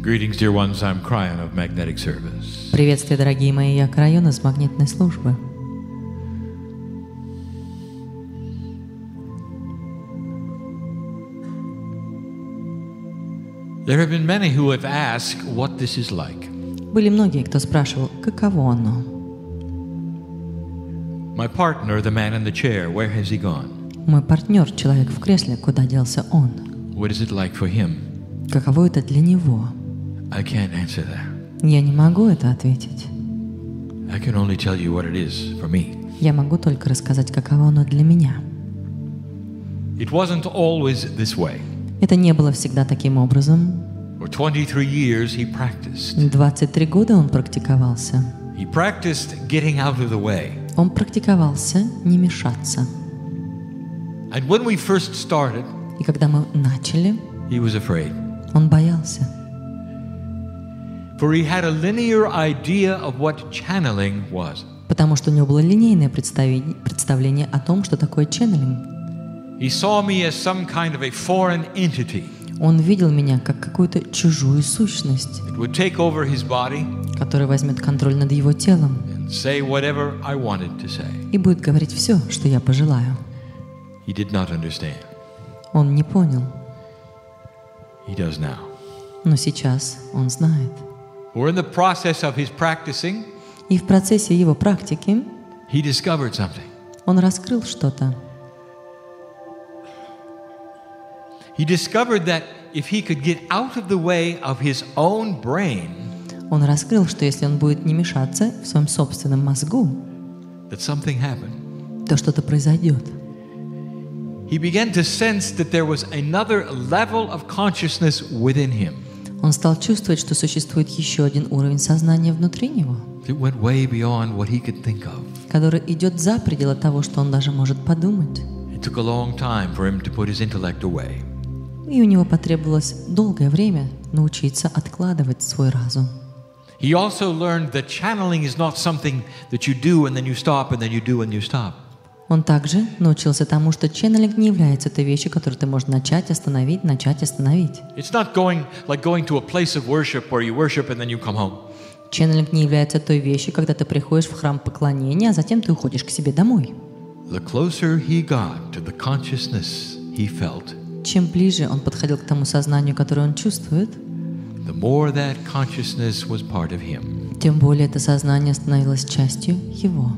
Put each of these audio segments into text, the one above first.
Greetings, dear ones. I'm Cryon of Magnetic Service. Приветствие, дорогие мои, я Крайона с магнитной службы. There have been many who have asked what this is like. Были многие, кто спрашивал, каково оно. My partner, the man in the chair, where has he gone? Мой партнер, человек в кресле, куда делся он? What is it like for him? Каково это для него? I can't answer that. Я не могу это ответить. I can only tell you what it is for me. Я могу только рассказать, каково оно для меня. It wasn't always this way. Это не было всегда таким образом. For 23 years he practiced. 23 года он практиковался. He practiced getting out of the way. Он практиковался не мешаться. And when we first started, И когда мы начали, he was afraid. он боялся. For he had a linear idea of what channeling was. Потому что у него было линейное представление о том, что такое ченнелинг. He saw me as some kind of a foreign entity. Он видел меня как какую-то чужую сущность, It would take over his body которая возьмет контроль над его телом and say whatever I wanted to say. и будет говорить все, что я пожелаю. He did not understand. Он не понял, He does now. но сейчас он знает. We're in the process of his practicing. И в процессе его практики He discovered something. он раскрыл что-то. He discovered that if he could get out of the way of his own brain, Он раскрыл, что если он будет не мешаться в своем собственном мозгу, that something happened. то что-то произойдет. He began to sense that there was another level of consciousness within him. Он стал чувствовать, что существует еще один уровень сознания внутри него, It went way beyond what he could think of. который идет за пределы того, что он даже может подумать. It took a long time for him to put his intellect away. И у него потребовалось долгое время научиться откладывать свой разум. He also learned that channeling is not something that you do and then you stop and then you do and you stop. Он также научился тому, что ченнелинг не является той вещью, которую ты можешь начать, остановить, начать, остановить. It's not going to a place of worship where you worship and then you come home. Ченнелинг не является той вещью, когда ты приходишь в храм поклонения, а затем ты уходишь к себе домой. The closer he got to the consciousness he felt, Чем ближе он подходил к тому сознанию, которое он чувствует, the more that consciousness was part of him. тем более это сознание становилось частью его.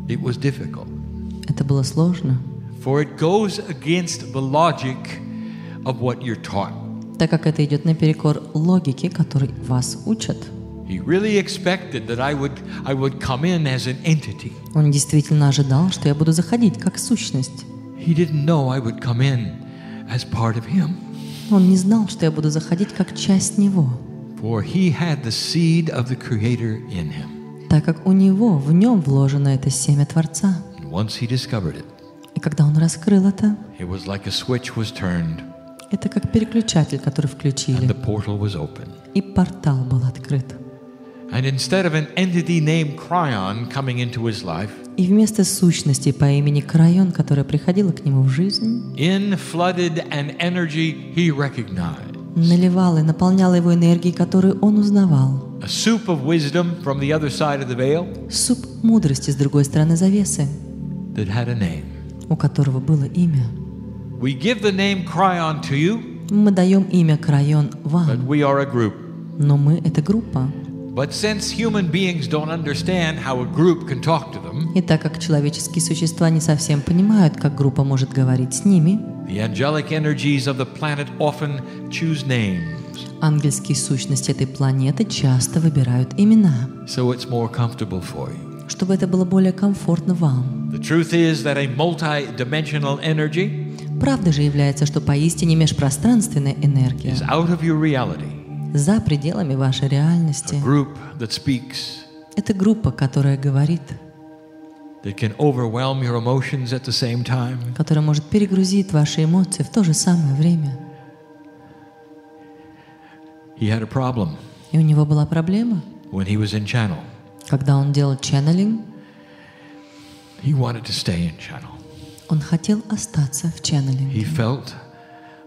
It was difficult, Это было сложно, for it goes against the logic of what you're taught. так как это идет наперекор логике, которой вас учат. He really expected that I would come in as an entity. Он действительно ожидал, что я буду заходить как сущность. He didn't know I would come in as part of him. Он не знал, что я буду заходить как часть него, For he had the seed of the Creator in him. так как у него, в нем вложено это семя Творца. And once he discovered it, И когда он раскрыл это, it was like a switch was turned это как переключатель, который and включили, the portal was open. и портал был открыт. And instead of an entity named Cryon coming into his life, И вместо сущности по имени Крайон, которая приходила к нему в жизнь, in flooded an energy he recognized. наливала и наполняла его энергией, которую он узнавал. A soup of wisdom from the other side of the veil Суп мудрости с другой стороны завесы, that had a name. у которого было имя. We give the name Cryon to you, Мы даем имя Крайон but вам, we are a group. но мы — это группа. But since human beings don't understand how a group can talk to them, И так как человеческие существа не совсем понимают, как группа может говорить с ними, the angelic energies of the planet often choose names. ангельские сущности этой планеты часто выбирают имена, So it's more comfortable for you. чтобы это было более комфортно вам. The truth is that a multi-dimensional energy Правда же является, что поистине межпространственная энергия is out of your reality. за пределами вашей реальности. A group that speaks, Это группа, которая говорит, that can overwhelm your emotions at the same time. которая может перегрузить ваши эмоции в то же самое время. He had a problem И у него была проблема. when he was in channel. Когда он делал ченнелинг, He wanted to stay in channel. он хотел остаться в He ченнелинге. felt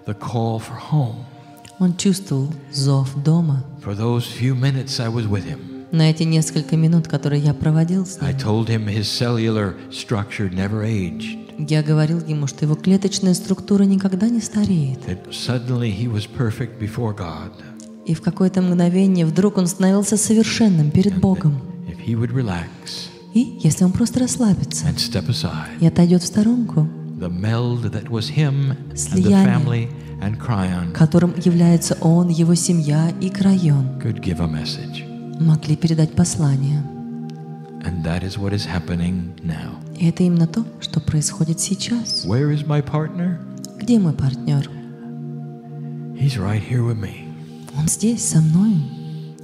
the call for home. Он чувствовал зов дома. For those few minutes I was with him, На эти несколько минут, которые я проводил с I ним, told him his cellular structure never aged. я говорил ему, что его клеточная структура никогда не стареет. That suddenly he was perfect before God. И в какое-то мгновение вдруг он становился совершенным перед Богом. If he would relax И если он просто расслабится and step aside, и отойдет в сторонку, the meld that was him and the Слияние. family and Cryon которым является он, его семья и Крайон, could give a message. могли передать послание. And that is what is happening now. И это именно то, что происходит сейчас. Where is my partner? Где мой партнер? He's right here with me. Он здесь, со мной.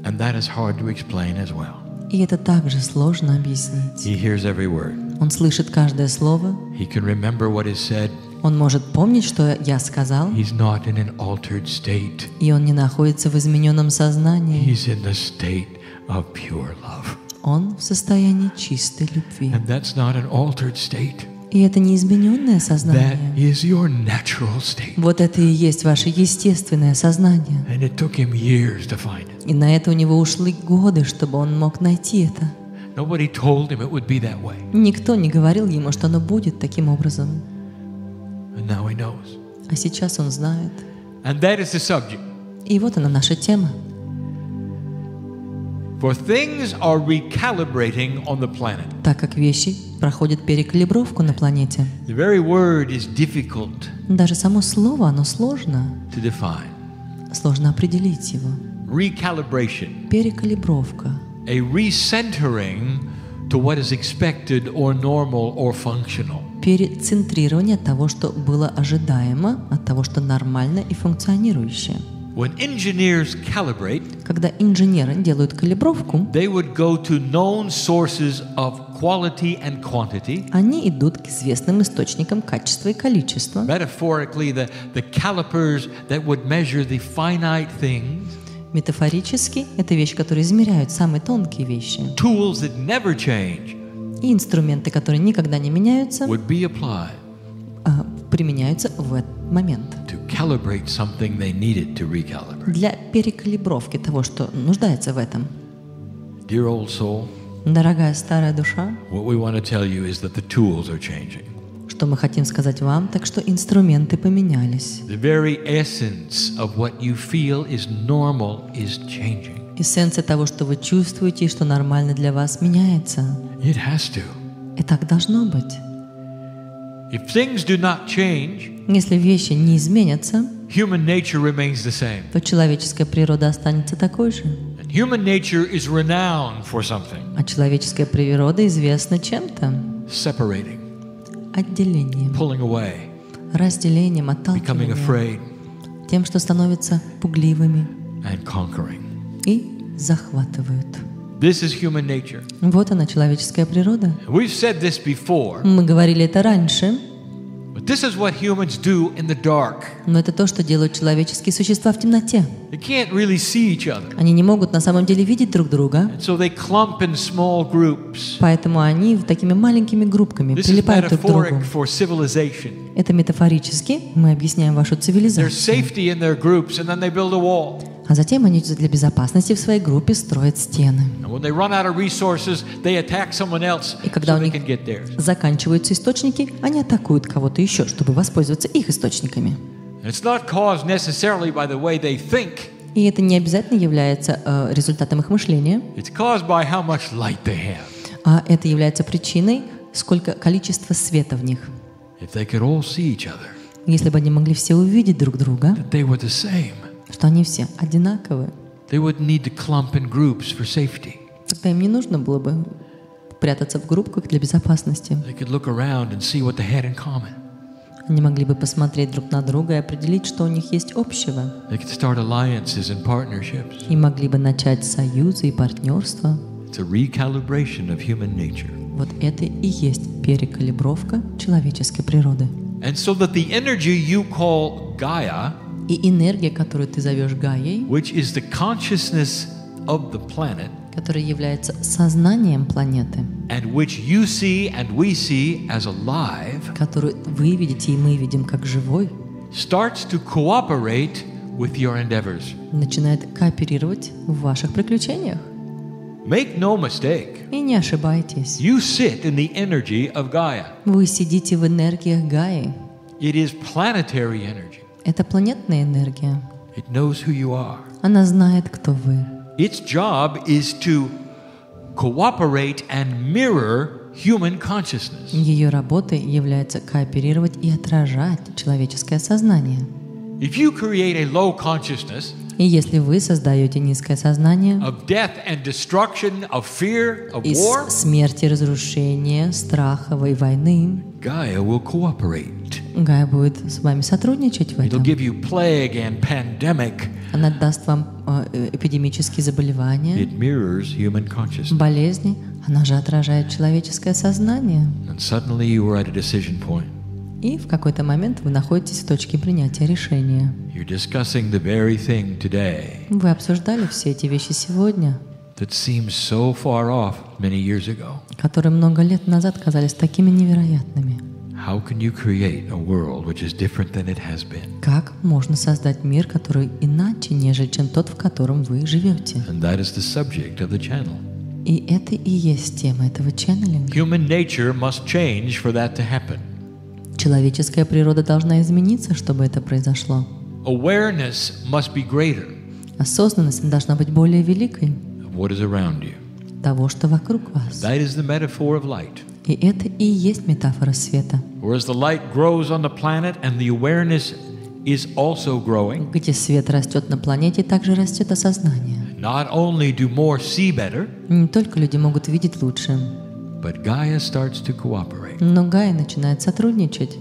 And that is hard to explain as well. И это также сложно объяснить. He hears every word. Он слышит каждое слово. He can remember what is said. Он может помнить, что я сказал. He's not in an altered state. И он не находится в измененном сознании. He's in the state of pure love. Он в состоянии чистой любви. And that's not an altered state. И это не измененное That сознание. is your natural state. Вот это и есть ваше естественное сознание. And it took him years to find it. И на это у него ушли годы, чтобы он мог найти это. Nobody told him it would be that way. Никто не говорил ему, что оно будет таким образом. And now he knows. А сейчас он знает. And that is the subject. И вот она наша тема. For things are recalibrating on the planet. Так как вещи проходят перекалибровку на планете. The very word is difficult Даже само слово, оно сложно. to define. Сложно определить его. Recalibration. Перекалибровка. A recentering to what is expected or normal or functional. Перецентрирование от того, что было ожидаемо, от того, что нормально и функционирующее. When engineers calibrate, Когда инженеры делают калибровку, they would go to known sources of quality and quantity. они идут к известным источникам качества и количества. Metaphorically, the calipers that would measure the finite things, Метафорически, это вещи, которые измеряют самые тонкие вещи. tools that never change, И инструменты, которые никогда не меняются, would be applied применяются в этот момент. to calibrate something they needed to recalibrate. Для перекалибровки того, что нуждается в этом. Dear old soul, Дорогая старая душа, what we want to tell you is that the tools are changing. что мы хотим сказать вам, так что инструменты поменялись. The very essence of what you feel is normal is changing. Эссенция того, что вы чувствуете и что нормально для вас, меняется. It has to. И так должно быть. If things do not change, Если вещи не изменятся, human nature remains the same. то человеческая природа останется такой же. And human nature is renowned for something, А человеческая природа известна чем-то. separating, Отделением, pulling away, разделением, becoming отталкиванием. afraid, Тем, что становятся пугливыми and conquering. и захватывают. This is human nature. Вот она, человеческая природа. We've said this before, Мы говорили это раньше, but this is what humans do in the dark. но это то, что делают человеческие существа в темноте. They can't really see each other, Они не могут на самом деле видеть друг друга, and so they clump in small groups. поэтому они такими маленькими группками This is прилипают друг к другу. metaphoric for civilization. Это метафорически мы объясняем вашу There's цивилизацию. safety in their groups, and then they build a wall. А затем они для безопасности в своей группе строят стены. And when they run out of resources, they attack someone else И когда so у they них can get theirs. заканчиваются источники, они атакуют кого-то еще, чтобы воспользоваться их источниками. And it's not caused necessarily by the way they think. И это не обязательно является результатом их мышления, It's caused by how much light they have. а это является причиной, сколько количества света в них. If they could all see each other, Если бы они могли все увидеть друг друга, that they were the same, что они все одинаковы, they wouldn't need to clump in groups for safety. тогда им не нужно было бы прятаться в группках для безопасности. They could look around and see what they had in common. Они могли бы посмотреть друг на друга и определить, что у них есть общего. They could start alliances and partnerships. И могли бы начать союзы и партнерства. It's a recalibration of human nature. Вот это и есть перекалибровка человеческой природы. And so that the energy you call Gaia, И энергия, которую ты зовешь Гаей, which is the consciousness of the planet, которая является сознанием планеты, and which you see and we see as alive, которую вы видите и мы видим как живой, starts to cooperate with your endeavors. начинает кооперировать в ваших приключениях. Make no mistake. И не ошибайтесь. You sit in the energy of Gaia. Вы сидите в энергиях Гаи. It is planetary energy. Это планетная энергия. It knows who you are. Она знает, кто вы. Its job is to cooperate and mirror human consciousness. Ее работой является кооперировать и отражать человеческое сознание. If you create a low consciousness И если вы создаете низкое сознание of death and destruction, of fear, of из war, смерти, разрушения, страха и войны, Gaia will cooperate. Гая будет с вами сотрудничать в It'll этом. give you plague and pandemic. Она даст вам эпидемические заболевания, It mirrors human consciousness. болезни. Она же отражает человеческое сознание. And suddenly you are at a decision point. И в какой-то момент вы находитесь в точке принятия решения. You're discussing the very thing today Вы обсуждали все эти вещи сегодня, that seems so far off many years ago. которые много лет назад казались такими невероятными. How can you create a world which is different than it has been? Как можно создать мир, который иначе, нежели чем тот, в котором вы живете? And that is the subject of the channel. И это и есть тема этого ченнелинга. Human nature must change for that to happen. Человеческая природа должна измениться, чтобы это произошло. Awareness must be greater Осознанность должна быть более великой of what is around you. того, что вокруг вас. That is the metaphor of light. И это и есть метафора света. Whereas the light grows on the planet and the awareness is also growing, Где свет растет на планете, также растет осознание. not only do more see better, Не только люди могут видеть лучше, but Gaia starts to cooperate. но Гая начинает сотрудничать.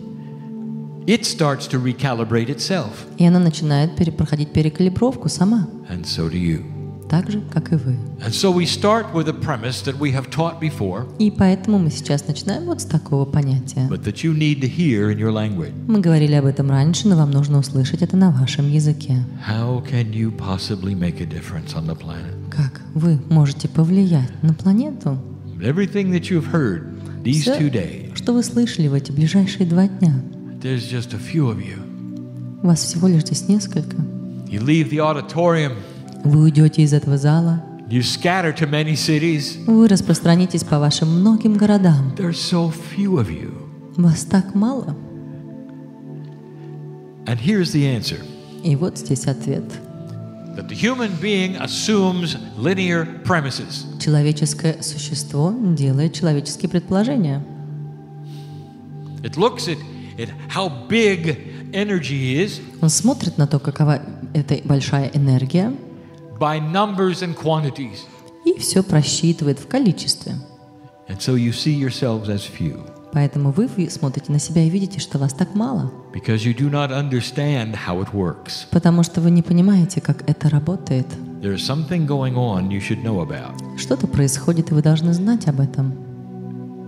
It starts to recalibrate itself, И она начинает проходить перекалибровку сама, and so do you. так же, как и вы. And so we start with a premise that we have taught before, И поэтому мы сейчас начинаем вот с такого понятия. but that you need to hear in your language. Мы говорили об этом раньше, но вам нужно услышать это на вашем языке. How can you possibly make a difference on the planet? Как вы можете повлиять на планету? Everything that you've heard these Всё, 2 days, что вы слышали в эти ближайшие 2 дня, there's just a few of you. вас всего лишь здесь несколько. You leave the auditorium, Вы уйдете из этого зала, you scatter to many cities. вы распространитесь по вашим многим городам. There's so few of you. Вас так мало. And here's the answer. И вот здесь ответ. That the human being assumes linear premises. Человеческое существо делает человеческие предположения. It looks at how big energy is Он смотрит на то, какова эта большая энергия, by numbers and quantities. и все просчитывает в количестве. And so you see yourselves as few Поэтому вы смотрите на себя и видите, что вас так мало, because you do not understand how it works. потому что вы не понимаете, как это работает. There is something going on you should know about. Что-то происходит, и вы должны знать об этом.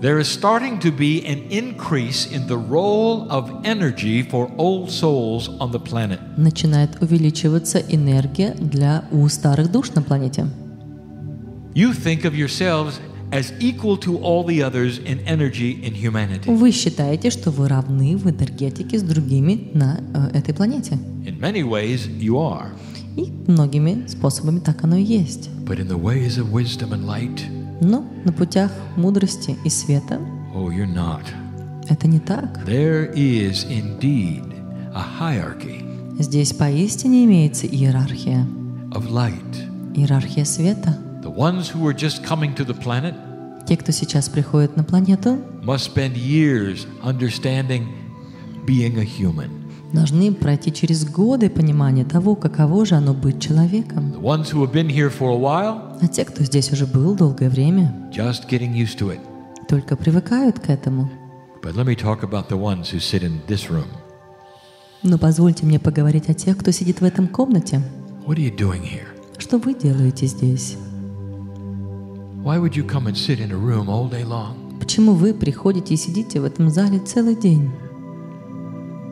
There is starting to be an increase in the role of energy for old souls on the planet. Начинает увеличиваться энергия у старых душ на планете. You think of yourselves as equal to all the others in energy in humanity. Вы считаете, что вы равны в энергетике с другими на этой планете. In many ways, you are. И многими способами так оно и есть. But in the ways of wisdom and light, Но на путях мудрости и света oh, you're not. это не так. There is indeed a hierarchy Здесь поистине имеется иерархия. of light. Иерархия света. The ones who are just coming to the planet Те, кто сейчас приходит на планету, must spend years understanding being a human. должны пройти через годы понимания того, каково же оно быть человеком. The ones who have been here for a while, А те, кто здесь уже был долгое время, just getting used to it. только привыкают к этому. But let me talk about the ones who sit in this room. Но позвольте мне поговорить о тех, кто сидит в этом комнате. What are you doing here? Что вы делаете здесь? Why would you come and sit in a room all day long? Почему вы приходите и сидите в этом зале целый день?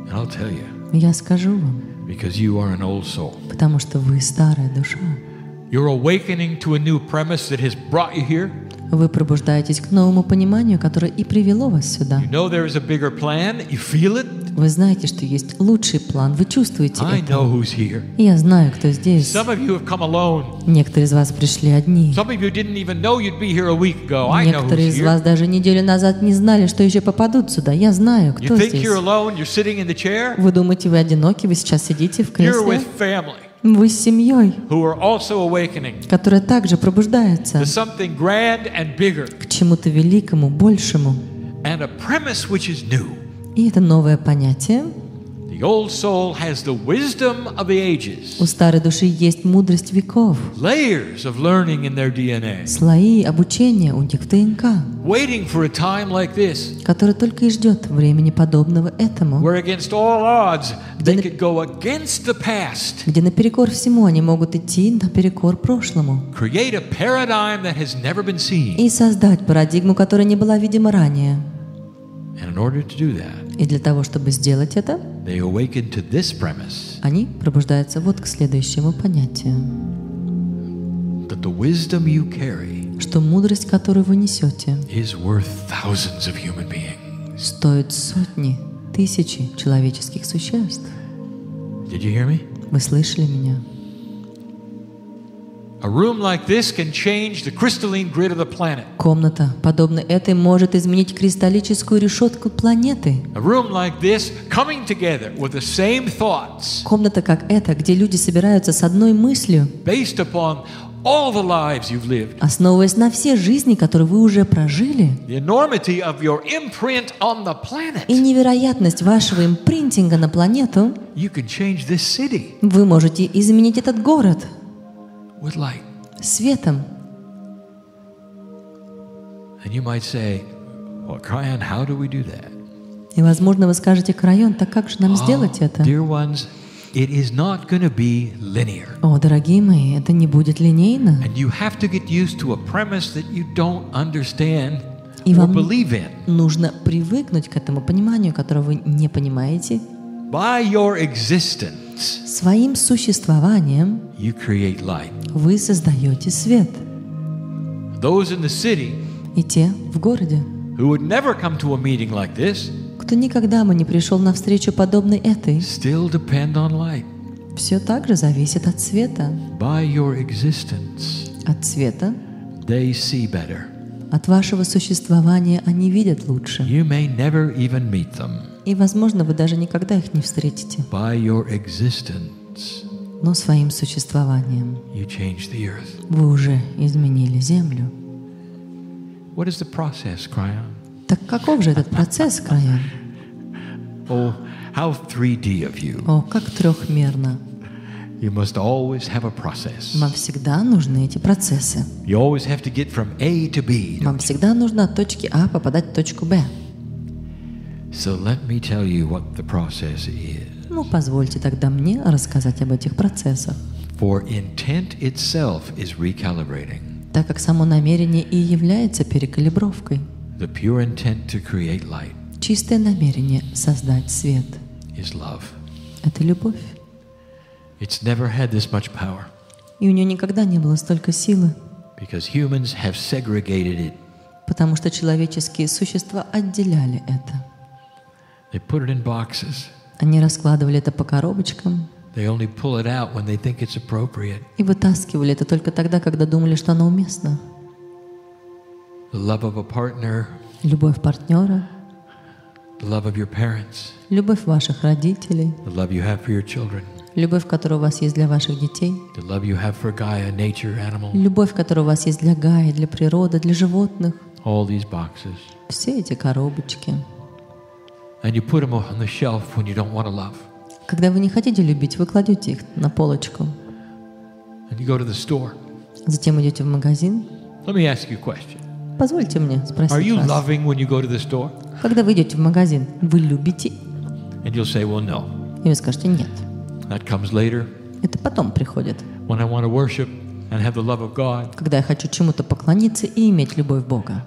And I'll tell you, Я скажу вам, because you are an old soul. потому что вы старая душа. You're awakening to a new premise that has brought you here. Вы пробуждаетесь к новому пониманию, которое и привело вас сюда. You know there is a bigger plan. You feel it. Вы знаете, что есть лучший план. Вы чувствуете I это. know who's here. И я знаю, кто здесь. Some of you have come alone. Некоторые из вас пришли одни. Some of you didn't even know you'd be here a week ago. I know who's Некоторые из вас here. даже неделю назад не знали, что еще попадут сюда. Я знаю, You кто think здесь. you're alone, you're sitting in the chair? Вы думаете, вы одиноки, вы сейчас сидите в You're кресле? with family Вы с семьей, who are also awakening которая также пробуждается to something grand and bigger к чему-то великому, большему. and a premise which is new. И это новое понятие. The old soul has the wisdom of the ages, У старой души есть мудрость веков, layers of learning in their DNA, слои обучения у них в ДНК, waiting for a time like this, которая только и ждет времени подобного этому, where against all odds they could go against the past, где наперекор всему они могут идти наперекор прошлому create a paradigm that has never been seen. и создать парадигму, которая не была видима ранее. And in order to do that, И для того, чтобы сделать это, they awaken to this premise они пробуждаются вот к следующему понятию, that the wisdom you carry что мудрость, которую вы несете, is worth thousands of human beings. стоит сотни, тысячи человеческих существ. Did you hear me? Вы слышали меня? A room like this can change the crystalline grid of the planet. Комната, подобная этой, может изменить кристаллическую решетку планеты. A room like this coming together with the same thoughts Комната, как эта, где люди собираются с одной мыслью, based upon all the lives you've lived, основываясь на все жизни, которые вы уже прожили, the enormity of your imprint on the и planet. невероятность вашего импринтинга на планету, You can change this city вы можете изменить этот город with light. светом. And you might say, well, Cryon, how do we do that? И, возможно, вы скажете: Крайон, так как же нам сделать это? Dear ones, it is not going to be linear. О, дорогие мои, это не будет линейно. And you have to get used to a premise that you don't understand И or вам believe in. нужно привыкнуть к этому пониманию, которого вы не понимаете. By your existence, Своим существованием you create light. вы создаете свет. Those in the city И те в городе, who would never come to a meeting like this кто никогда бы не пришел на встречу подобной этой, still depend on light. все так же зависит от света. By your existence, От света, they see better. от вашего существования они видят лучше. You may never even meet them. И, возможно, вы даже никогда их не встретите. By your existence, Но своим существованием you change the earth. вы уже изменили землю. What is the process, Cryon? Так каков же этот процесс, Крайон? Oh, how 3D of you. О, как трехмерно. You must always have a process. Вам всегда нужны эти процессы. You always have to get from A to B. Вам всегда нужно от точки А попадать в точку Б. So let me tell you what the process is. Ну, позвольте тогда мне рассказать об этих процессах. For intent itself is recalibrating. Так как само намерение и является перекалибровкой. The pure intent to create light Чистое намерение создать свет is love. – это любовь. It's never had this much power И у нее никогда не было столько силы, because humans have segregated it. потому что человеческие существа отделяли это. They put it in boxes. Они раскладывали это по коробочкам They only pull it out when they think it's appropriate. и вытаскивали это только тогда, когда думали, что оно уместно. The love of a partner, Любовь партнера, the love of your parents, любовь ваших родителей, the love you have for your children, любовь, которая у вас есть для ваших детей, the love you have for Gaia, nature, animal, любовь, которая у вас есть для Гаи, для природы, для животных. all these boxes. Все эти коробочки. And you put them on the shelf when you don't want to love. Когда вы не хотите любить, вы кладете их на полочку. And you go to the store. Затем идете в магазин. Let me ask you a question. Позвольте мне Are спросить you вас. loving when you go to the store? Когда вы идете в магазин, вы любите? And you'll say, well, no. И вы скажете: нет. That comes later Это потом приходит. when I want to worship and have the love of God. Когда я хочу чему-то поклониться и иметь любовь Бога,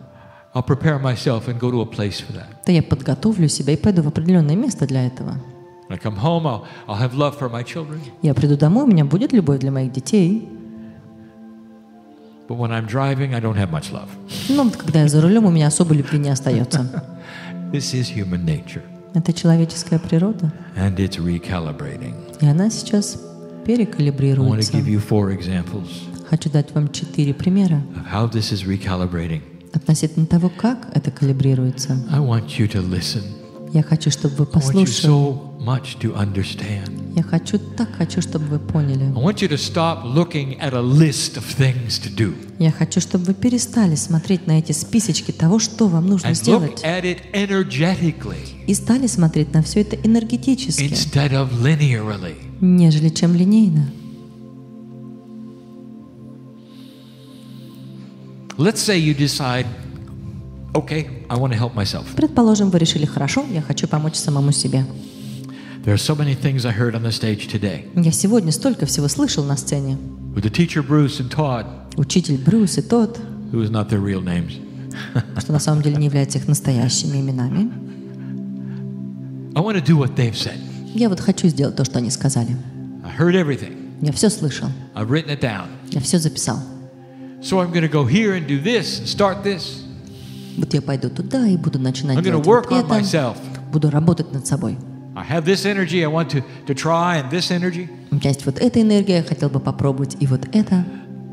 I'll prepare myself and go to a place for that. то я подготовлю себя и пойду в определенное место для этого. When I come home, I'll have love for my children. Я приду домой, у меня будет любовь для моих детей. But when I'm driving, I don't have much love. Но вот когда я за рулем, у меня особой любви не остается. This is human nature. Это человеческая природа. and it's recalibrating. И она сейчас I want to перекалибрируется. give you 4 examples Хочу дать вам 4 примера of how this is recalibrating. относительно того, как это калибрируется. I want you to listen. Я хочу, чтобы вы I want you послушали. so much to understand. Я хочу, чтобы вы поняли. I want you to stop looking at a list of things to do Я хочу, чтобы вы перестали смотреть на эти списочки того, что вам нужно and сделать, look at it energetically и стали смотреть на все это энергетически, instead of linearly. нежели чем линейно. Let's say you decide, okay, I want to help myself. Предположим, вы решили: хорошо, я хочу помочь самому себе. There are so many things I heard on the stage today. Я сегодня столько всего слышал на сцене. With the teacher Bruce and Todd, Учитель Брюс и тот, who is not their real names. что на самом деле не являются их настоящими именами. I want to do what they've said. Я вот хочу сделать то, что они сказали. I heard everything. Я все слышал, I've written it down. я все записал. So I'm going to go here and do this and start this. Вот я пойду туда и буду начинать I'm going to делать вот work on это. myself. Буду работать над собой. I have this energy I want to try and this energy, У меня есть вот эта энергия, я хотел бы попробовать и вот это.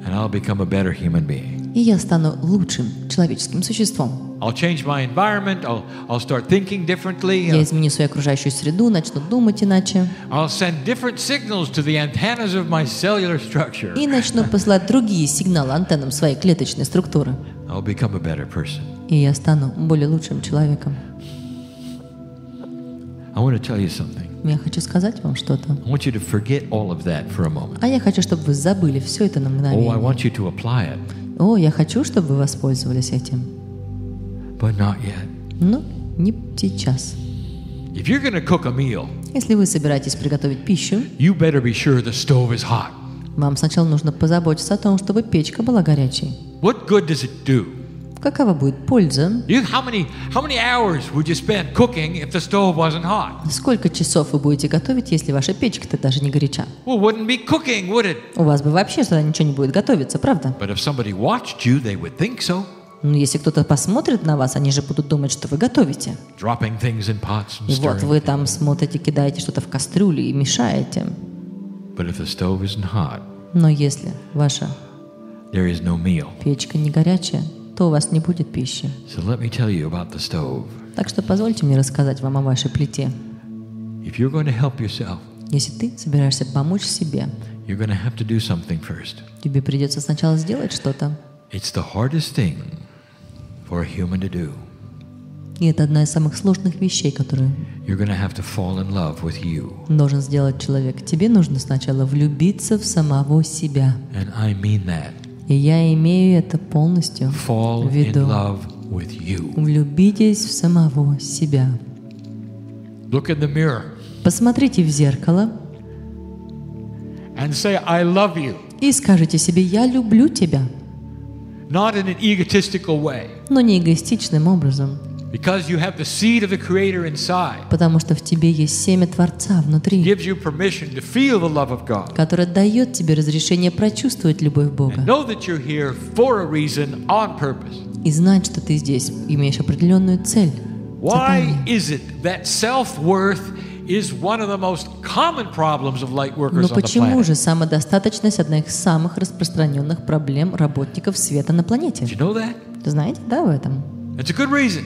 and I'll become a better human being. И я стану лучшим человеческим существом. I'll change my environment. I'll start thinking differently. Я изменю свою окружающую среду, начну думать иначе. I'll send different signals to the antennas of my cellular structure. И начну посылать другие сигналы антеннам своей клеточной структуры. I'll become a better person. И я стану более лучшим человеком. I want to tell you something. Я хочу сказать вам что-то. I want you to forget all of that for a moment. А я хочу, чтобы вы забыли все это на Oh, I мгновение. want you to apply it, О, я хочу, чтобы вы воспользовались этим. but not yet. Но не сейчас. If you're going to cook a meal, Если вы собираетесь приготовить пищу, you better be sure the stove is hot. вам сначала нужно позаботиться о том, чтобы печка была горячей. What good does it do? Какова будет польза? How many hours would you spend cooking if the stove wasn't hot? Сколько часов вы будете готовить, если ваша печка-то даже не горяча? Well, it wouldn't be cooking, would it? У вас бы вообще тогда ничего не будет готовиться, правда? But if somebody watched you, they would think so. Но если кто-то посмотрит на вас, они же будут думать, что вы готовите. Dropping things in pots and И вот stirring. вы там смотрите, кидаете что-то в кастрюлю и мешаете. But if the stove isn't hot, Но если ваша there is no meal. печка не горячая, то у вас не будет пищи. So let me tell you about the stove. Так что позвольте мне рассказать вам о вашей плите. If you're going to help yourself, Если ты собираешься помочь себе, you're going to have to do something first. тебе придется сначала сделать что-то. It's the hardest thing for a human to do. И это одна из самых сложных вещей, которую You're going to have to fall in love with you. должен сделать человек. Тебе нужно сначала влюбиться в самого себя. And I mean that. И я имею это полностью Fall в in виду. love with you. Влюбитесь в самого себя. Look in the mirror Посмотрите в зеркало and say, I love you. и скажите себе: «Я люблю тебя», Not in an egotistical way. но не эгоистичным образом, Because you have the seed of the Creator inside. потому что в тебе есть семя Творца внутри, Gives you permission to feel the love of God. которое дает тебе разрешение прочувствовать любовь Бога And know that you're here for a reason, on purpose. и знать, что ты здесь имеешь определенную цель. Why задание. is it that self-worth is one of the most common problems of light workers Но on the почему planet? же самодостаточность одна из самых распространенных проблем работников света на планете? Did you know that? Вы знаете, да, в этом? It's a good reason.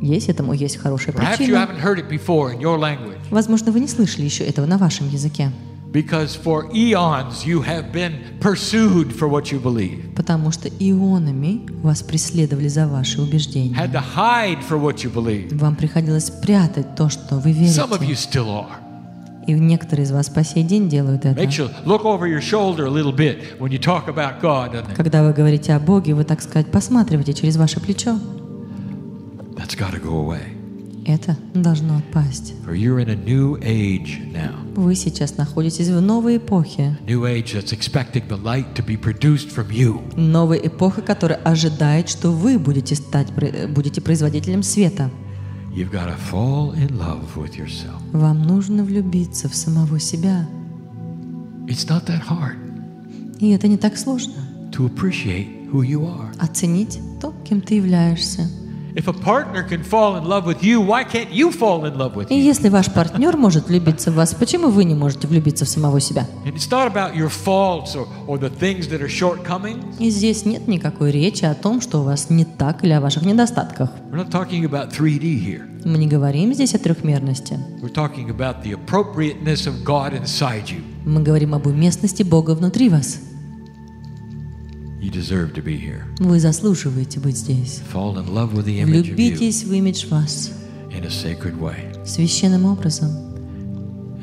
Есть этому есть хорошая Perhaps you причина. haven't heard it before in your language. Возможно, вы не слышали еще этого на вашем языке. Because for eons you have been pursued for what you believe. Потому что ионами вас преследовали за ваши убеждения. Had to hide for what you believe. Вам приходилось прятать то, что вы Some of you верите. still are. И некоторые из вас по сей день делают это. Makes you look over your shoulder a little bit when you talk about God, doesn't it? Когда вы говорите о Боге, вы, так сказать, посматриваете через ваше плечо. That's got to go away. Это должно отпасть. For you're in a new age now. Вы сейчас находитесь в новой эпохе. New age that's expecting the light to be produced from you. Новая эпоха, которая ожидает, что вы будете производителем света. You've got to fall in love with yourself. Вам нужно влюбиться в самого себя. It's not that hard И это не так сложно. to appreciate who you are. Оценить то, кем ты являешься. If a partner can fall in love with you, why can't you fall in love with И you? если ваш партнер может влюбиться в вас, почему вы не можете влюбиться в самого себя? And it's not about your faults or the things that are shortcomings. И здесь нет никакой речи о том, что у вас не так или о ваших недостатках. We're not talking about 3D here. Мы не говорим здесь о трехмерности. We're talking about the appropriateness of God inside you. Мы говорим об уместности Бога внутри вас. You deserve to be here. Вы заслуживаете быть здесь. Fall in love with the image of you Влюбитесь в имидж вас in a sacred way. священным образом.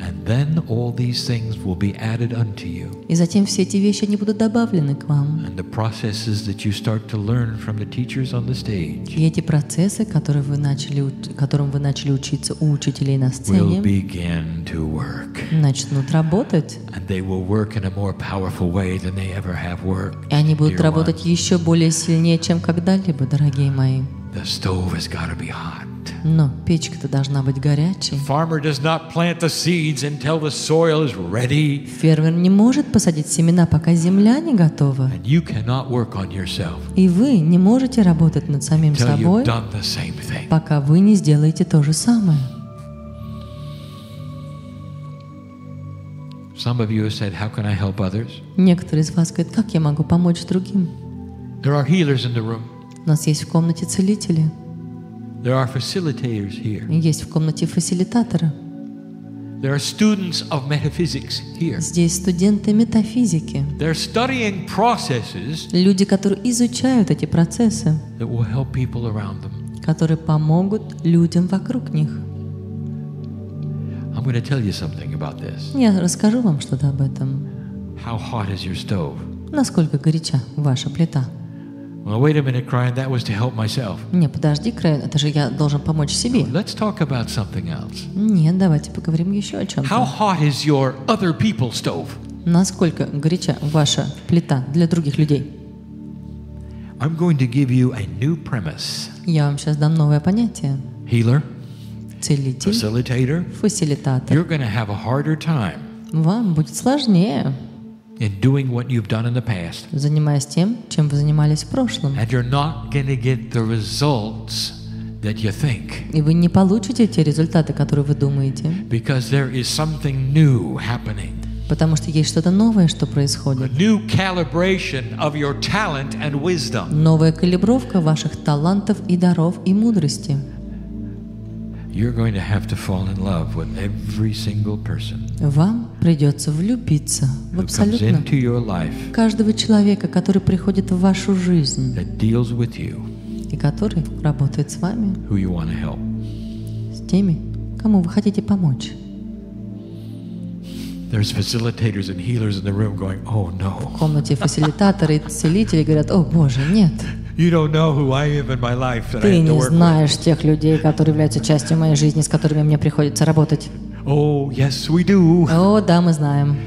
And then all these things will be added unto you. И затем все эти вещи, они будут добавлены к вам. And the processes that you start to learn from the teachers on the stage И эти процессы, которым вы начали учиться у учителей на will сцене, begin to work. начнут работать. And they will work in a more powerful way than they ever have worked. И они будут dear работать ones. еще более сильнее, чем когда-либо, дорогие мои. The stove has got to be hot. Но печка-то должна быть горячей. Farmer does not plant the seeds until the soil is ready. Фермер не может посадить семена, пока земля не готова. And you cannot work on yourself И вы не можете работать над самим until собой, you've done the same thing. пока вы не сделаете то же самое. Some of you have said, how can I help others? Некоторые из вас говорят, как я могу помочь другим? There are healers in the room. У нас есть в комнате целители, There are facilitators here. есть в комнате фасилитаторы. There are students of metaphysics here. Здесь студенты метафизики, They're studying processes люди, которые изучают эти процессы, that will help people around them. которые помогут людям вокруг них. I'm going to tell you something about this. Я расскажу вам что-то об этом. How hot is your stove? Насколько горяча ваша плита? Well, wait a minute, Cryan, that was to help myself. Не, подожди, Крайон, это же я должен помочь себе. Let's talk about something else. Нет, давайте поговорим еще о How чем-то. hot is your other people's stove? Насколько горяча ваша плита для других людей? I'm going to give you a new premise. Я вам сейчас дам новое понятие. Healer, Целитель, facilitator, фасилитатор. you're going to have a harder time Вам будет сложнее, in doing what you've done in the past. занимаясь тем, чем вы занимались в прошлом. And you're not going to get the results that you think. И вы не получите те результаты, которые вы думаете, Because there is something new happening. потому что есть что-то новое, что A происходит. new calibration of your talent and wisdom. Новая калибровка ваших талантов и даров и мудрости. You're going to have to fall in love with every single person Вам придется влюбиться в who comes абсолютно into your life каждого человека, который приходит в вашу жизнь that deals with you, и который работает с вами, who you want to help. с теми, кому вы хотите помочь. There's facilitators and healers in the room going, oh В no, комнате фасилитаторы и целители говорят: «О, Боже, нет, you don't know who I am in my life that I ты have to не work with. знаешь тех людей, которые являются частью моей жизни, с которыми мне приходится работать». Oh, yes, we do. О, да, мы знаем.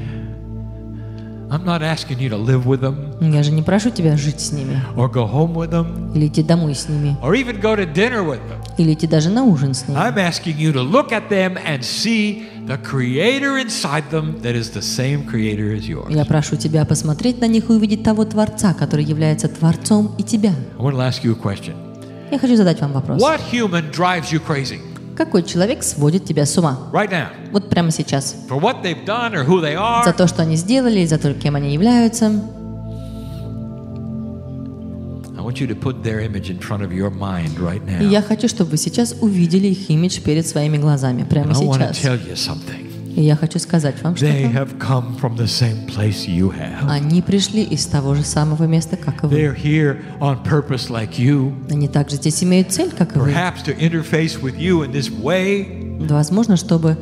I'm not asking you to live with them Я же не прошу тебя жить с ними, or go home with them или идти домой с ними, or even go to dinner with them. или идти даже на ужин с ними. I'm asking you to look at them and see the creator inside them that is the same creator as yours. Я прошу тебя посмотреть на них и увидеть того Творца, который является Творцом и тебя. I want to ask you a question. Я хочу задать вам вопрос. What human drives you crazy Какой человек сводит тебя с ума? right now Вот прямо сейчас. for what they've done or who they За are? то, что они сделали, и за то, кем они являются. I want you to put their image in front of your mind right И now. я хочу, чтобы вы сейчас увидели их имидж перед своими глазами. Прямо And I want to сейчас. tell you something. И я хочу сказать вам They что-то. have come from the same place you have. Они пришли из того же самого места, как и вы. They're here on purpose like you, Они также здесь имеют цель, как и вы. perhaps to interface with you in this way. Возможно, чтобы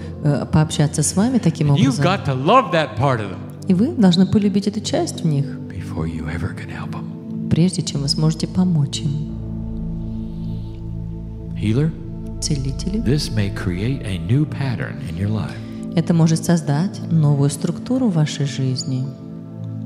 пообщаться с вами таким You've образом. got to love that part of them И вы должны полюбить эту часть в них, before you ever can help them. прежде чем вы сможете помочь им. Healer, Целители. this may create a new pattern in your life Это может создать новую структуру в вашей жизни,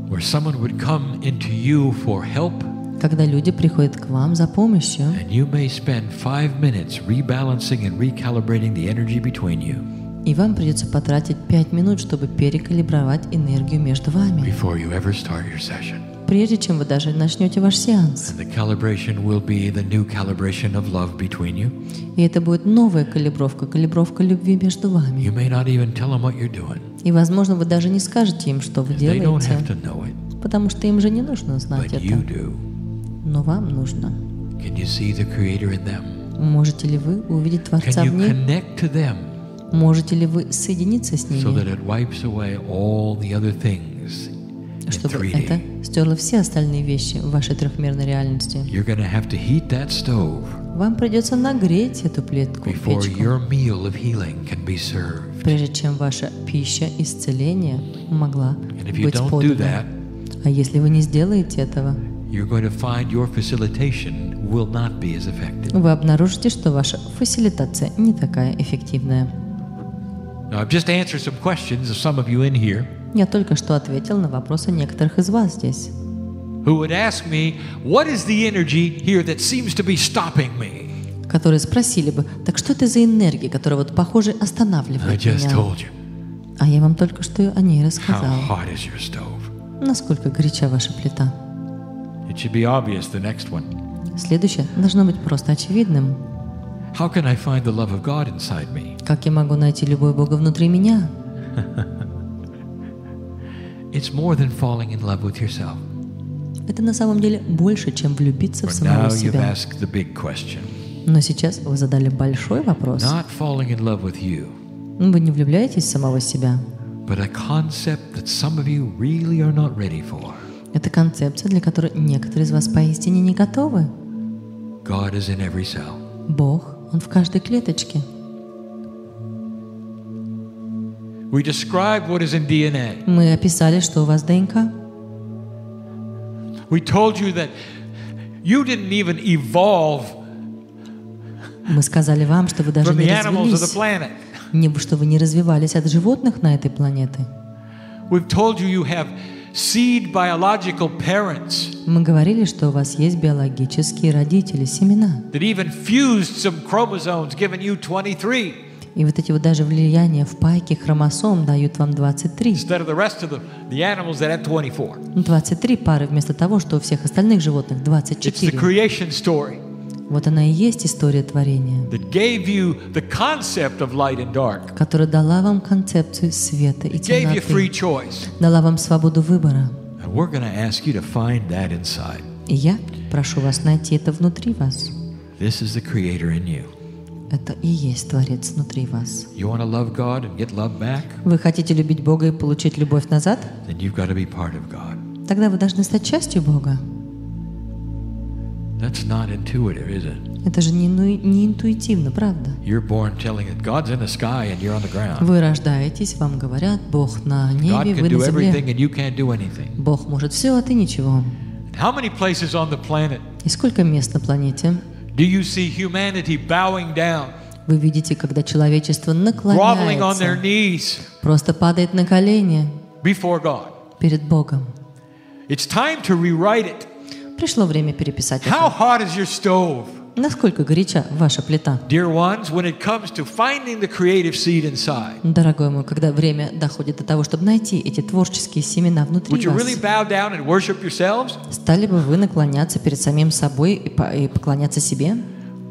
where someone would come into you for help, когда люди приходят к вам за помощью, and you may spend 5 minutes rebalancing and recalibrating the energy between you и вам придется потратить 5 минут, чтобы перекалибровать энергию между вами, before you ever start your session. прежде чем вы даже начнете ваш сеанс. And the calibration will be the new calibration of love between you. И это будет новая калибровка, калибровка любви между вами. You may not even tell them what you're doing. И, возможно, вы даже не скажете им, что вы They don't делаете, have to know it, потому что им же не нужно знать but you это. do. Но вам нужно. Can you see the Creator in them? Можете ли вы увидеть Творца Can в you них? connect to them Можете ли вы соединиться с so that ними, it wipes away all the other things in чтобы 3D? это стерло все остальные вещи в вашей трехмерной реальности? You're going to have to heat that stove Вам придется нагреть эту печку, before your meal of healing can be served. прежде чем ваша пища исцеления могла And if you быть don't do подана. that, А если вы не сделаете этого, you're going to find your facilitation will not be as effective. вы обнаружите, что ваша фасилитация не такая эффективная. Now, I've just answered some questions of some of you in here Я только что ответил на вопросы некоторых из вас здесь, who would ask me, what is the energy here that seems to be stopping me? которые спросили бы, так что это за энергия, которая вот, похоже, I останавливает just меня? told you. А я вам только что о ней How рассказал. hot is your stove? Насколько горяча ваша плита. It should be obvious, the next one. Следующее должно быть просто очевидным. How can I find the love of God inside me? Как я могу найти любовь Бога внутри меня? It's more than falling in love with yourself. Это на самом деле больше, чем влюбиться в For самого now you've себя. asked the big question. Но сейчас вы задали большой вопрос. Not falling in love with you, Вы не влюбляетесь в самого себя. but a concept that some of you really are not ready for. Это концепция, для которой некоторые из вас поистине не готовы. God is in every cell. Бог, Он в каждой клеточке. We described what is in DNA. Мы описали, что у вас ДНК. We told you that you didn't even evolve Мы сказали вам, что вы даже from не the animals of the развились, planet. что вы не развивались от животных на этой планете. We've told you you have seed biological parents Мы говорили, что у вас есть биологические родители, семена. that even fused some chromosomes, giving you 23 И вот эти вот даже влияния в пайке хромосом дают вам 23. instead of the rest of the animals that had 24. 23 пары вместо того, что у всех остальных животных It's the 24. creation story Вот она и есть история творения, that gave you the concept of light and dark. которая дала вам концепцию света и It gave you free темноты, choice. дала вам свободу выбора. And we're going to ask you to find that inside. И я прошу вас найти это внутри вас. This is the Creator in you. Это и есть Творец внутри вас. You want to love God and get love back? Вы хотите любить Бога и получить любовь назад? Then you've got to be part of God. Тогда вы должны стать частью Бога. That's not intuitive, is it? Это же не интуитивно, правда? You're born telling that God's in the sky and you're on the ground. Вы рождаетесь, вам говорят, Бог на God небе, can вы do на everything земле. and you can't do anything. Бог может все, а ты ничего. How many places on the planet И сколько мест на планете? do you see humanity bowing down, Вы видите, когда человечество groveling on their наклоняется, knees просто падает на колени before God? перед Богом. It's time to rewrite it. Пришло время переписать How это. hot is your stove? Насколько горяча ваша плита? Dear ones, when it comes to finding the creative seed inside, Дорогой мой, когда время доходит до того, чтобы найти эти творческие семена would внутри you really вас, bow down and worship yourselves? стали бы вы наклоняться перед самим собой и поклоняться себе?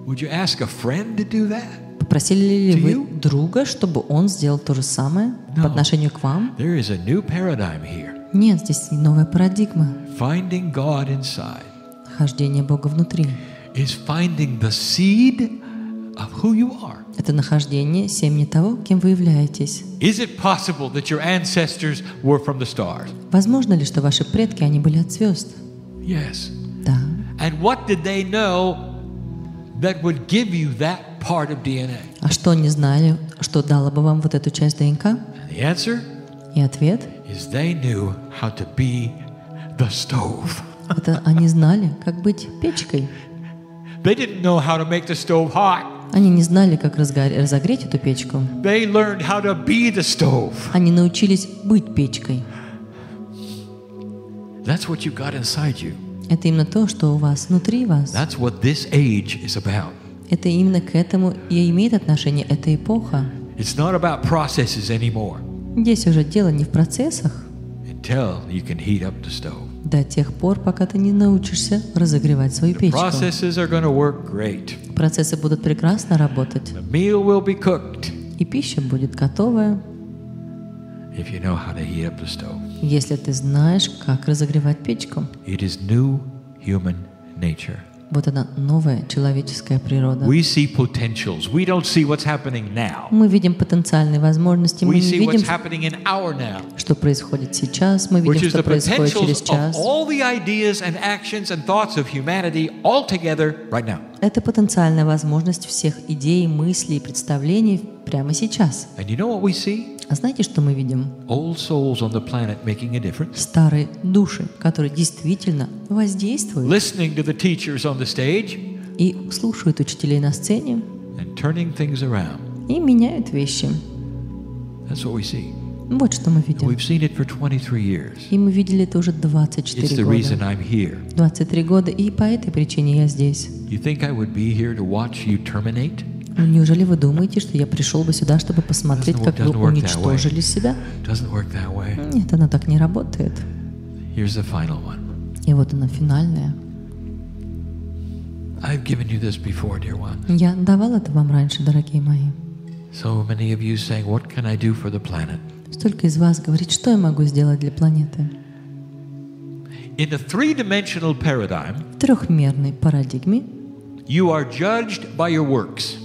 Would you ask a friend to do that? Попросили ли To вы you? друга, чтобы он сделал то же самое No. по отношению к вам? There is a new paradigm here. Нет, здесь новая парадигма. Finding God inside Нахождение Бога внутри. is finding the seed of who you are. Это нахождение семени того, кем вы являетесь. Is it possible that your ancestors were from the stars? Возможно ли, что ваши предки, они были от звезд? Yes. Да. And what did they know that would give you that part of DNA? А что они знали, что дало бы вам вот эту часть ДНК? And the answer И ответ is they knew how to be the stove. – это они знали, как быть печкой. They didn't know how to make the stove hot. Они не знали, как разогреть эту печку. They learned how to be the stove. Они научились быть печкой. That's what you got inside you. Это именно то, что у вас внутри вас. That's what this age is about. Это именно к этому и имеет отношение эта эпоха. It's not about processes anymore Здесь уже дело не в процессах, until you can heat up the stove. До тех пор, пока ты не научишься разогревать свою печку. Processes are going to work great. Процессы будут прекрасно работать. The meal will be cooked И пища будет готовая, if you know how to heat up the stove. если ты знаешь, как разогревать печку. It is new human nature. Вот она, новая человеческая природа. We see potentials. We don't see what's happening now. Мы видим потенциальные возможности, мы We не see видим, what's happening in our now, что происходит сейчас, мы which видим, is что the происходит через potentials of час. all the ideas and actions and thoughts of humanity all together right now. Это потенциальная возможность всех идей, мыслей и представлений прямо сейчас. And you know what we see? А знаете, что мы видим? Old souls on the planet making a difference. Старые души, которые действительно воздействуют Listening to the teachers on the stage и слушают учителей на сцене and turning things around. и меняют вещи. That's what we see. Вот что мы видим. We've seen it for 23 years. И мы видели это уже It's 24 the reason года. I'm here. 23 года, и по этой причине я здесь. You think I would be here to watch you terminate? Неужели вы думаете, что я пришел бы сюда, чтобы посмотреть, как вы уничтожили себя? Doesn't work that way. Нет, она так не работает. Here's the final one. И вот она финальная. I've given you this before, dear one. Я давал это вам раньше, дорогие мои. So many of you saying, what can I do for the planet? Столько из вас говорит, что я могу сделать для планеты. In a three-dimensional paradigm, В трехмерной парадигме you are judged by your works.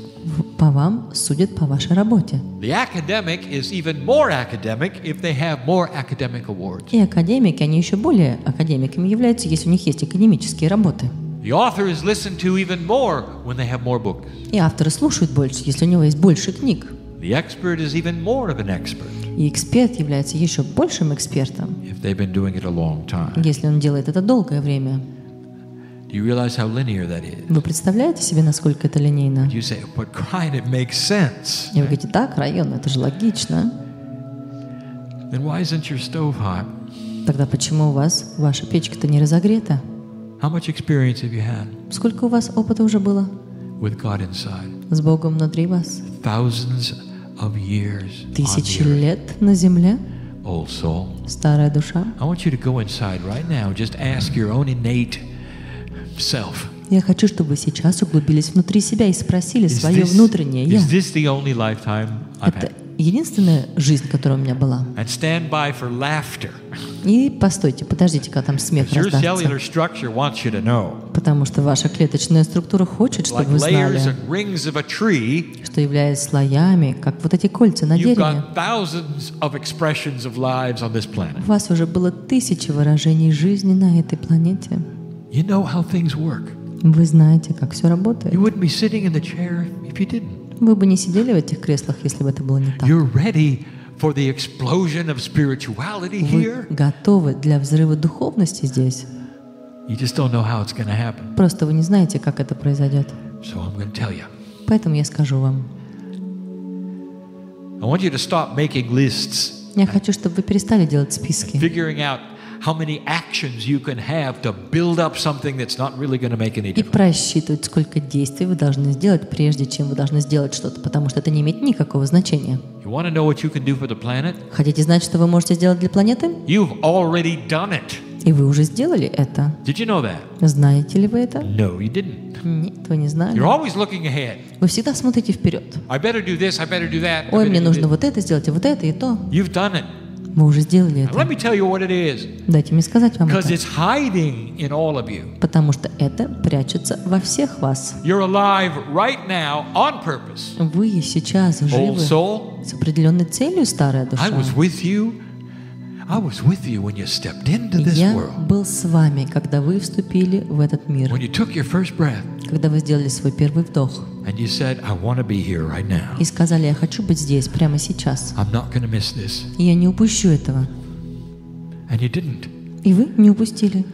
по вам судят по вашей работе. The academic is even more academic if they have more academic awards. И академики, они еще более академиками являются, если у них есть академические работы. The author is listened to even more when they have more books. И авторы слушают больше, если у него есть больше книг. The expert is even more of an expert И эксперт является еще большим экспертом, if they've been doing it a long time. если он делает это долгое время. Do you realize how linear that is? Вы представляете себе, насколько это линейно? You say, but Kryon, it makes sense. И вы говорите, так, район, это же логично. Then why isn't your stove hot? Тогда почему у вас ваша печка-то не разогрета? How much experience have you had Сколько у вас опыта уже было with God inside? с Богом внутри вас? Thousands of years on Тысячи the earth. лет на земле? Old soul. Старая душа? I want you to go inside right now. Just ask your own innate self. Я хочу, чтобы вы сейчас углубились внутри себя и спросили Is свое внутреннее «я». this the only lifetime I've Это had? единственная жизнь, которая у меня была. And stand by for laughter. И постойте, подождите, когда там смех Your раздастся. cellular structure wants you to know. Потому что ваша клеточная структура хочет, чтобы Like вы layers знали, and rings of a tree, что являясь слоями, как вот эти кольца на you've дереве, got thousands of expressions of lives on this planet. у вас уже было тысячи выражений жизни на этой планете. You know how things work. Вы знаете, как все работает. You wouldn't be sitting in the chair if you didn't. Вы бы не сидели в этих креслах, если бы это было не так. You're ready for the explosion of spirituality Вы here. готовы для взрыва духовности здесь. You just don't know how it's going to happen. Просто вы не знаете, как это произойдет. So I'm going to tell you. Поэтому я скажу вам. I want you to stop making lists, Я хочу, чтобы вы перестали делать списки figuring out how many actions you can have to build up something that's not really going to make any и difference. просчитывать, сколько действий вы должны сделать, прежде чем вы должны сделать что-то, потому что это не имеет никакого значения. You want to know what you can do for the planet? Хотите знать, что вы можете сделать для планеты? You've already done it. И вы уже сделали это. Did you know that? Знаете ли вы это? No, you didn't. Нет, вы не знали. You're always looking ahead. Вы всегда смотрите вперед. I better do this, I better do that. I Ой, better мне do нужно this. вот это сделать, и вот это, и то. You've done it. Мы уже сделали Now, let это. me tell you what it is. Дайте мне сказать вам Because это. it's hiding in all of you. Потому что это прячется во всех вас. You're alive right now on purpose. Вы сейчас Old живы soul, с определенной целью, старая I душа. was with you. I was with you when you stepped into this Я world. был с вами, когда вы вступили в этот мир, When you took your first breath когда вы сделали свой первый вдох and you said, I want to be here right now. и сказали, я хочу быть здесь, прямо сейчас. I'm not going to miss this. И я не упущу этого. And you didn't. И вы не упустили.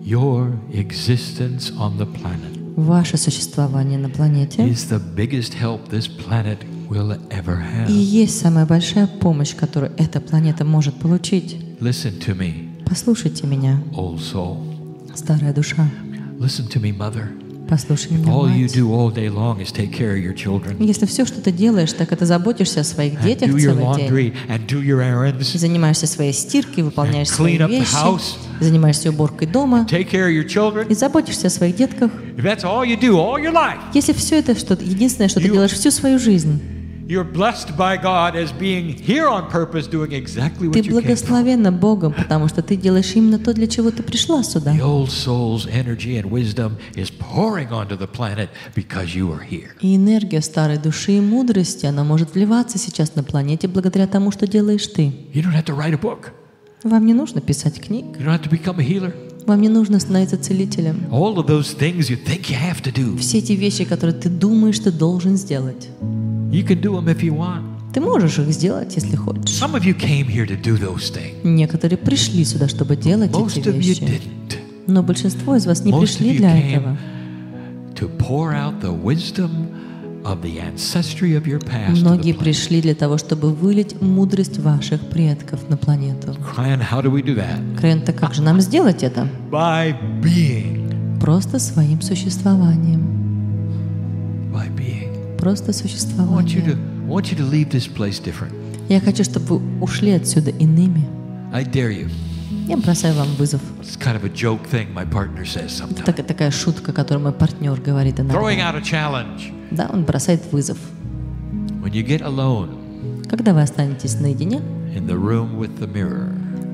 Your existence on the planet Ваше существование на планете is the biggest help this planet will ever have. и есть самая большая помощь, которую эта планета может получить. Listen to me, Послушайте меня, old soul. старая душа. Listen to me, mother. Послушай меня, All you мать. do all day long is take care of your children, Если все, что ты делаешь, так это заботишься о своих and детях do your целый день, laundry, and do your errands, занимаешься своей стиркой, выполняешь and свои clean up the вещи, house, занимаешься уборкой дома take care of your children, и заботишься о своих детках, if that's all you do all your life, если все это что-то единственное, что ты делаешь всю свою жизнь, you're blessed by God as being here on purpose, doing exactly what ты you came for. благословенна Богом, потому что ты делаешь именно то, для чего ты пришла сюда. The old soul's energy and wisdom is pouring onto the planet because you are here. И энергия старой души и мудрости, она может вливаться сейчас на планете благодаря тому, что делаешь ты. You don't have to write a book. Вам не нужно писать книг, You don't have to become a healer. вам не нужно становиться целителем. All of those things you think you have to do, Все эти вещи, которые ты думаешь, ты должен сделать, you can do them if you want. ты можешь их сделать, если хочешь. Some of you came here to do those things. Некоторые пришли сюда, чтобы делать Most эти of you вещи. didn't. Но большинство из вас не Most of пришли you для came этого. to pour out the wisdom of the ancestry of your past to the Многие planet. пришли для того, чтобы вылить мудрость ваших предков на планету. Крайона, how do we do that? Крайон, так как же нам сделать это? By being. Просто своим существованием. By being. Просто I want существованием. you to leave this place different. Я хочу, чтобы вы ушли отсюда иными. I dare you. Я бросаю вам вызов. It's kind of a joke thing my partner says Это sometimes. такая шутка, которую мой партнер говорит Throwing иногда. out a challenge. Да, он бросает вызов. When you get alone Когда вы останетесь наедине in the room with the mirror,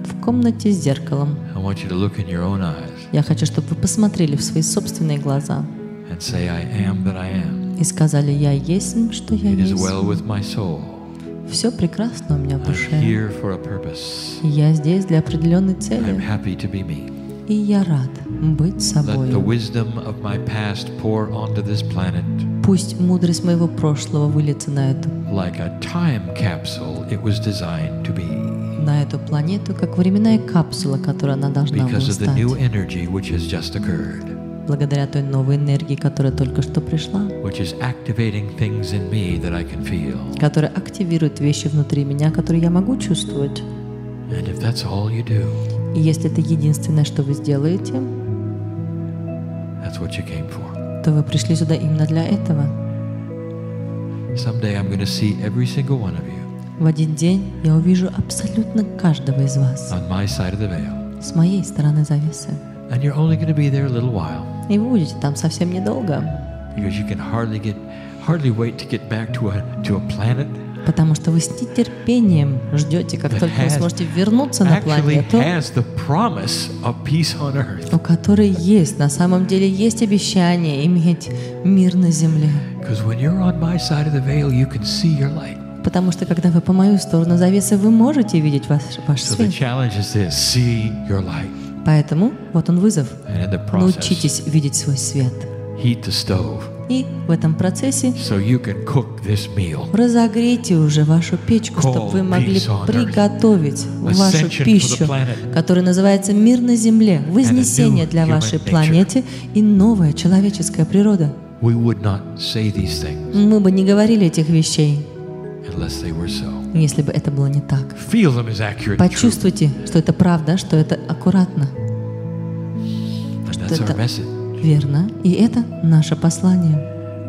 в комнате с зеркалом, I want you to look in your own eyes я хочу, чтобы вы посмотрели в свои собственные глаза and say, I am that I am. и сказали: «Я есть, что я It is есть. well with my soul. Все прекрасно у меня в I'm душе. here for a purpose. Я здесь для определенной I'm цели, happy to be me. и я рад быть Let the собой. wisdom of my past pour onto this planet Пусть мудрость моего прошлого выльется на like a time capsule it was designed to be, эту планету, как временная капсула, которая она должна была because of the стать, new energy which has just occurred, благодаря той новой энергии, которая только что пришла, which is activating things in me that I can feel. которая активирует вещи внутри меня, которые я могу чувствовать. And if that's all you do, И если это единственное, что вы сделаете, that's what you came for. то вы пришли сюда именно для этого. Someday I'm going to see every single one of you В один день я увижу абсолютно каждого из вас on my side of the veil. с моей стороны завесы. And you're only going to be there a little while И вы будете там совсем недолго, because you can hardly wait to get back to a planet потому что вы с нетерпением ждете, как that только вы сможете вернуться на actually планету, has the promise of peace on earth. у которой есть, на самом деле есть обещание иметь мир на земле. Because when you're on my side of the veil, you can see your light. Потому что когда вы по мою сторону завесы, вы можете видеть ваш So the свет. challenge is this: see your light, Поэтому вот он вызов. and in the process, Научитесь видеть свой свет. heat the stove И в этом процессе so you can cook this meal. разогрейте уже вашу печку, чтобы вы могли приготовить вашу пищу, которая называется «Мир на земле», вознесение для вашей планеты и новая человеческая природа. We would not say these things Мы бы не говорили этих вещей, unless they were so. если бы это было не так. Feel them as accurate and true. Почувствуйте, что это правда, что это аккуратно, And that's our это message. верно, и это наше послание.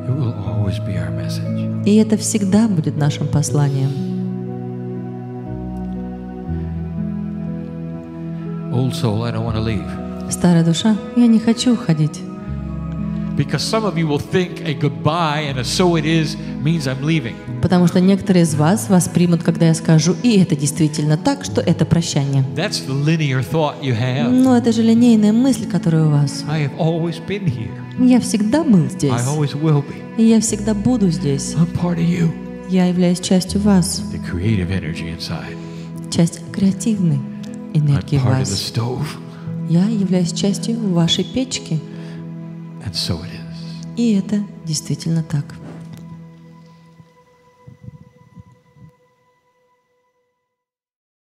It will always be our message. И это всегда будет нашим посланием. Old soul, I don't want to leave. Старая душа, я не хочу уходить. Because some of you will think a goodbye and a so it is means I'm leaving. Потому что некоторые из вас воспримут, когда я скажу, и это действительно так, что это прощание. That's the linear thought you have. Но это же линейная мысль, которая у вас. I have always been here. Я всегда был I здесь, always will be. и я всегда буду здесь. I'm part of you. Я являюсь частью вас, The creative energy inside. часть креативной I'm энергии в part of the вас. stove. Я являюсь частью вашей печки, And so it is. и это действительно так.